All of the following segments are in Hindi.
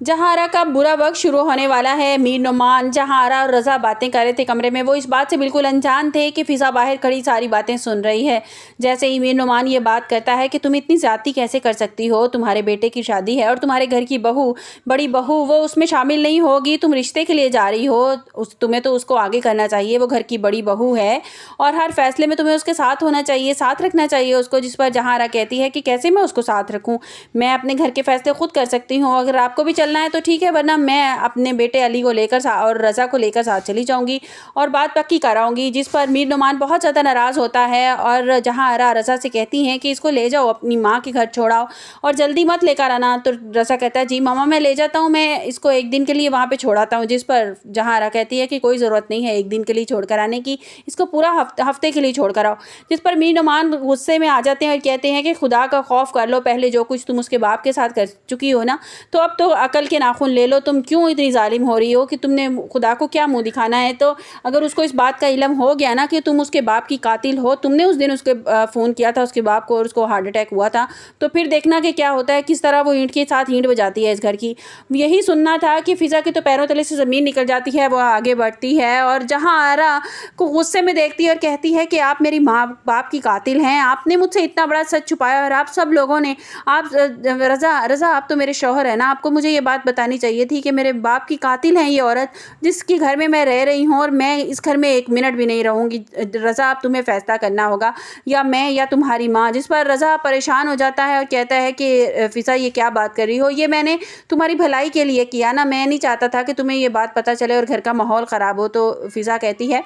जहारा का बुरा वक्त शुरू होने वाला है। मीर नुमान, जहारा और रज़ा बातें कर रहे थे कमरे में। वो इस बात से बिल्कुल अनजान थे कि फ़िज़ा बाहर खड़ी सारी बातें सुन रही है। जैसे ही मीर नुमान ये बात करता है कि तुम इतनी ज़्यादती कैसे कर सकती हो, तुम्हारे बेटे की शादी है और तुम्हारे घर की बहू, बड़ी बहू, वो उसमें शामिल नहीं होगी। तुम रिश्ते के लिए जा रही हो, तुम्हें तो उसको आगे करना चाहिए। वो घर की बड़ी बहू है और हर फैसले में तुम्हें उसके साथ होना चाहिए, साथ रखना चाहिए उसको। जिस पर जहारा कहती है कि कैसे मैं उसको साथ रखूँ, मैं अपने घर के फैसले खुद कर सकती हूँ। अगर आपको भी चलना है तो ठीक है, वरना मैं अपने बेटे अली को लेकर और रज़ा को लेकर साथ चली जाऊंगी और बात पक्की कराऊंगी। जिस पर मीर नुमान बहुत ज़्यादा नाराज़ होता है और जहारा रज़ा से कहती हैं कि इसको ले जाओ, अपनी माँ के घर छोड़ाओ और जल्दी मत लेकर आना। तो रज़ा कहता है जी मामा, मैं ले जाता हूँ, मैं इसको एक दिन के लिए वहाँ पे छोड़ाता हूँ। जिस पर जहारा कहती है कि कोई ज़रूरत नहीं है एक दिन के लिए छोड़ कर आने की, इसको पूरा हफ्ते के लिए छोड़ कर आओ। जिस पर मीर नुमान गुस्से में आ जाते हैं और कहते हैं कि खुदा का खौफ कर लो, पहले जो कुछ तुम उसके बाप के साथ कर चुकी हो ना, तो अब तो अकल के नाखून ले लो। तुम क्यों इतनी जालिम हो रही हो कि तुमने खुदा को क्या मुंह दिखाना है। तो अगर उसको इस बात का इल्म हो गया ना कि तुम उसके बाप की कातिल हो, तुमने उस दिन उसके फ़ोन किया था उसके बाप को और उसको हार्ट अटैक हुआ था, तो फिर देखना कि क्या होता है, किस तरह वो ईंट के साथ ईंट बजाती है इस घर की। यही सुनना था कि फ़िज़ा के तो पैरों तले से ज़मीन निकल जाती है, वो आगे बढ़ती है और जहारा को गुस्से में देखती है और कहती है कि आप मेरी माँ बाप की कातिल हैं, आपने मुझसे इतना बड़ा सच छुपाया और आप सब लोगों ने, आप रज़ा आप तो मेरे शौहर है ना, आपको मुझे ये बात बतानी चाहिए थी कि मेरे बाप की कातिल है ये औरत, जिसके घर में मैं रह रही हूँ और मैं इस घर में एक मिनट भी नहीं रहूँगी। रज़ा आप तुम्हें फ़ैसला करना होगा, या मैं या तुम्हारी माँ। जिस पर रज़ा परेशान हो जाता है और कहता है कि फ़िज़ा ये क्या बात कर रही हो, ये मैंने तुम्हारी भलाई के लिए किया ना, मैं नहीं चाहता था कि तुम्हें ये बात पता चले और घर का माहौल ख़राब हो। तो फ़िज़ा कहती है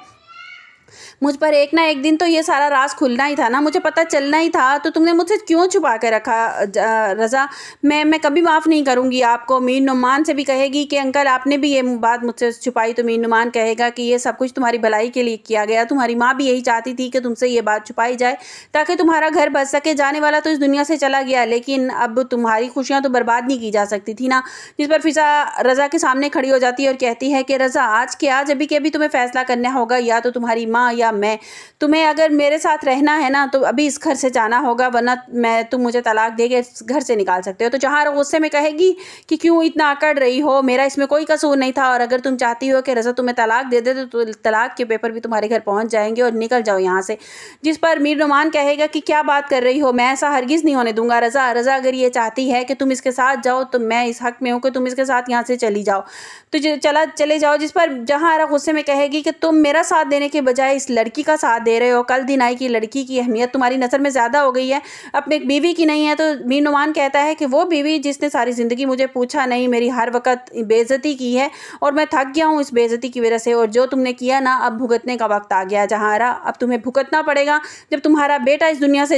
मुझ पर एक ना एक दिन तो ये सारा राज खुलना ही था ना, मुझे पता चलना ही था, तो तुमने मुझसे क्यों छुपा के रखा। रज़ा, मैं कभी माफ़ नहीं करूँगी आपको। मीर नुमान से भी कहेगी कि अंकल आपने भी ये बात मुझसे छुपाई, तो मीर नुमान कहेगा कि ये सब कुछ तुम्हारी भलाई के लिए किया गया, तुम्हारी माँ भी यही चाहती थी कि तुमसे ये बात छुपाई जाए ताकि तुम्हारा घर बच सके। जाने वाला तो इस दुनिया से चला गया, लेकिन अब तुम्हारी खुशियाँ तो बर्बाद नहीं की जा सकती थी ना। जिस पर फ़िज़ा रज़ा के सामने खड़ी हो जाती है और कहती है कि रज़ा, आज के आज अभी के अभी तुम्हें फ़ैसला करना होगा, या तो तुम्हारी माँ या मैं। तुम्हें अगर मेरे साथ रहना है ना तो अभी इस घर से जाना होगा, वरना तुम मुझे तलाक दे के इस घर से निकाल सकते हो। तो जहारा गुस्से में कहेगी कि क्यों इतना अकड़ रही हो, मेरा इसमें कोई कसूर नहीं था, और अगर तुम चाहती हो कि रज़ा तुम्हें तलाक दे दे तो तलाक के पेपर भी तुम्हारे घर पहुंच जाएंगे और निकल जाओ यहाँ से। जिस पर मीर नुमान कहेगा कि क्या बात कर रही हो, मैं ऐसा हरगिज़ नहीं होने दूंगा। रज़ा अगर ये चाहती है कि तुम इसके साथ जाओ तो मैं इस हक में हूँ कि तुम इसके साथ यहाँ से चली जाओ, तो चले जाओ। जिस पर जहारा गुस्से में कहेगी कि तुम मेरा साथ देने के बजाय इस लड़की का साथ दे रहे हो, कल दिन आई की लड़की की अहमियत तुम्हारी नज़र में ज़्यादा हो गई है, अपने बीवी की नहीं है। तो मीर नुमान कहता है कि वो बीवी जिसने सारी ज़िंदगी मुझे पूछा नहीं, मेरी हर वक्त बेइज्जती की है और मैं थक गया हूँ इस बेइज्जती की वजह से, और जो तुमने किया ना, अब भुगतने का वक्त आ गया जहारा, अब तुम्हें भुगतना पड़ेगा। जब तुम्हारा बेटा इस दुनिया से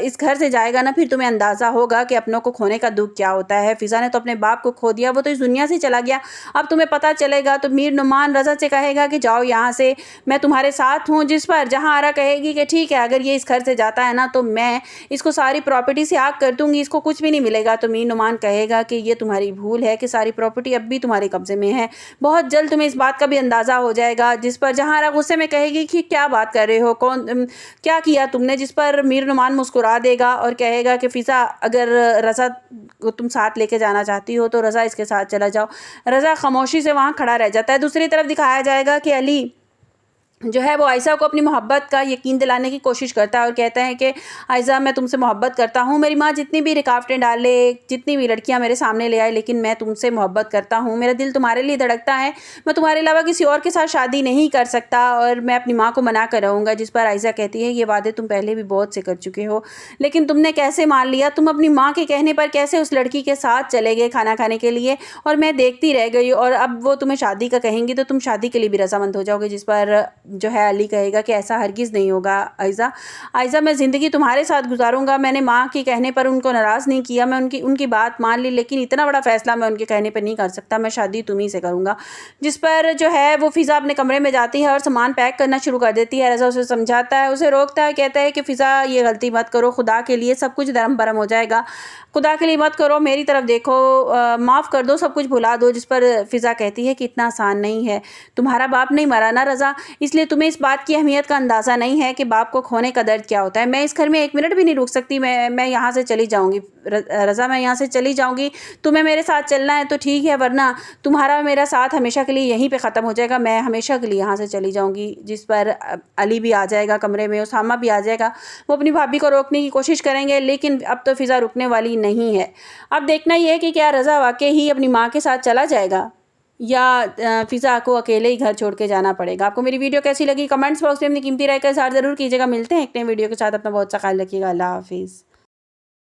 इस घर से जाएगा ना, फिर तुम्हें अंदाज़ा होगा कि अपनों को खोने का दुख क्या होता है। फ़िज़ा ने तो अपने बाप को खो दिया, वो तो इस दुनिया से चला गया, अब तुम्हें पता चलेगा। तो मीर नुमान रज़ा से कहेगा कि जाओ यहाँ से, मैं तुम्हारे साथ हूँ। जिस पर जहारा कहेगी कि ठीक है, अगर ये इस घर से जाता है ना तो मैं इसको सारी प्रॉपर्टी से आग कर दूंगी, इसको कुछ भी नहीं मिलेगा। तो मीर नुमान कहेगा कि ये तुम्हारी भूल है कि सारी प्रॉपर्टी अब भी तुम्हारे कब्जे में है, बहुत जल्द तुम्हें इस बात का भी अंदाज़ा हो जाएगा। जिस पर जहारा गुस्से में कहेगी कि क्या बात कर रहे हो, क्या किया तुमने। जिस पर मीर नुमान मुस्कुरा देगा और कहेगा कि फ़िज़ा, अगर रज़ा को तुम साथ लेके जाना चाहती हो तो रज़ा इसके साथ चला जाओ। रज़ा खामोशी से वहाँ खड़ा रह जाता है। दूसरी तरफ दिखाया जाएगा कि अली जो है वो आयशा को अपनी मोहब्बत का यकीन दिलाने की कोशिश करता है और कहता है कि आयशा, मैं तुमसे मोहब्बत करता हूँ, मेरी माँ जितनी भी रुकावटें डाले, जितनी भी लड़कियाँ मेरे सामने ले आए, लेकिन मैं तुमसे मोहब्बत करता हूँ, मेरा दिल तुम्हारे लिए धड़कता है, मैं तुम्हारे अलावा किसी और के साथ शादी नहीं कर सकता और मैं अपनी माँ को मना कर रहूँगा। जिस पर आयशा कहती है ये वादे तुम पहले भी बहुत से कर चुके हो, लेकिन तुमने कैसे मान लिया, तुम अपनी माँ के कहने पर कैसे उस लड़की के साथ चले गए खाना खाने के लिए, और मैं देखती रह गई, और अब वो तुम्हें शादी का कहेंगी तो तुम शादी के लिए भी रजामंद हो जाओगे। जिस पर जो है अली कहेगा कि ऐसा हरगिज़ नहीं होगा आयशा, मैं ज़िंदगी तुम्हारे साथ गुजारूंगा। मैंने माँ के कहने पर उनको नाराज़ नहीं किया, मैं उनकी बात मान ली, लेकिन इतना बड़ा फ़ैसला मैं उनके कहने पर नहीं कर सकता, मैं शादी तुम्ही से करूँगा। जिस पर जो है वो फ़िज़ा अपने कमरे में जाती है और सामान पैक करना शुरू कर देती है। रज़ा उसे समझाता है, उसे रोकता है, कहता है कि फ़िज़ा ये गलती मत करो, खुदा के लिए सब कुछ धर्म भरम हो जाएगा, खुदा के लिए मत करो, मेरी तरफ देखो, माफ़ कर दो, सब कुछ भुला दो। जिस पर फ़िज़ा कहती है कि इतना आसान नहीं है, तुम्हारा बाप नहीं मरा ना रज़ा, इसलिए इसलिए तुम्हें इस बात की अहमियत का अंदाज़ा नहीं है कि बाप को खोने का दर्द क्या होता है। मैं इस घर में 1 मिनट भी नहीं रुक सकती, मैं यहाँ से चली जाऊँगी रज़ा, मैं यहाँ से चली जाऊँगी। तुम्हें मेरे साथ चलना है तो ठीक है, वरना तुम्हारा मेरा साथ हमेशा के लिए यहीं पे ख़त्म हो जाएगा। मैं हमेशा के लिए यहाँ से चली जाऊँगी। जिस पर अली भी आ जाएगा कमरे में, उसामा भी आ जाएगा। वो अपनी भाभी को रोकने की कोशिश करेंगे, लेकिन अब तो फ़िज़ा रुकने वाली नहीं है। अब देखना ये है कि क्या रज़ा वाक़ई ही अपनी माँ के साथ चला जाएगा या फ़िज़ा को अकेले ही घर छोड़ के जाना पड़ेगा। आपको मेरी वीडियो कैसी लगी कमेंट्स बॉक्स में अपनी कीमती राय का इज़हार ज़रूर कीजिएगा। मिलते हैं एक नए वीडियो के साथ। अपना बहुत सा ख्याल रखिएगा। अल्लाह हाफ़िज़।